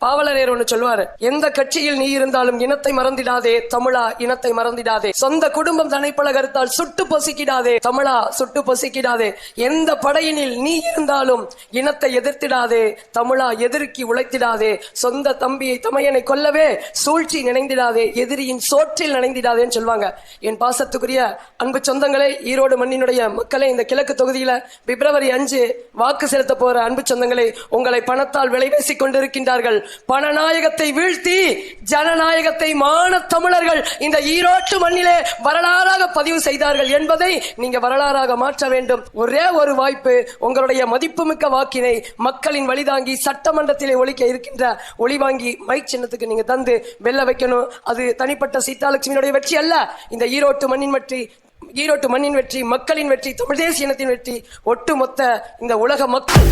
பாவலரேர் ஒன்று சொல்லுவாரு, எந்த கட்சியில் நீ இருந்தாலும் இனத்தை மறந்திடாதே தமிழா, இனத்தை மறந்திடாதே. சொந்த குடும்பம் தனைப்பல கருத்தால் சுட்டு பொசிக்கிடாதே தமிழா, சுட்டு பொசிக்கிடாதே. எந்த படையினில் நீ இருந்தாலும் இனத்தை எதிர்த்திடாதே தமிழா, எதிர்க்கி உழைத்திடாதே. சொந்த தம்பியை தமையனை கொல்லவே சூழ்ச்சி நினைந்திடாதே, எதிரியின் சோற்றில் நினைந்திடாதேன்னு சொல்லுவாங்க. என் பாசத்துக்குரிய அன்பு சொந்தங்களே, ஈரோடு மண்ணினுடைய மக்களே, இந்த கிழக்கு தொகுதியில பிப்ரவரி 5 வாக்கு செலுத்த போற அன்பு சொந்தங்களே, உங்களை பணத்தால் விலை பேசிக் கொண்டிருக்கின்றார்கள். பணநாயகத்தை வீழ்த்தி ஜனநாயகத்தை மான தமிழர்கள் இந்த ஈரோட்டு மண்ணிலே வரலாறாக பதிவு செய்தார்கள் என்பதை நீங்க வரலாறாக மாற்ற வேண்டும். ஒரே ஒரு வாய்ப்பு, உங்களுடைய மதிப்புமிக்க வாக்கினை மக்களின் வழிதாங்கி சட்டமன்றத்திலே ஒலிக்க இருக்கின்ற ஒளிவாங்கி மைக் சின்னத்துக்கு நீங்க தந்து வெல்ல வைக்கணும். அது தனிப்பட்ட சீதாலட்சுமியுடைய வெற்றி அல்ல, இந்த ஈரோட்டு மண்ணின் வெற்றி, மக்களின் வெற்றி, தமிழ் தேசிய இனத்தின் வெற்றி, ஒட்டுமொத்த இந்த உலக மக்கள்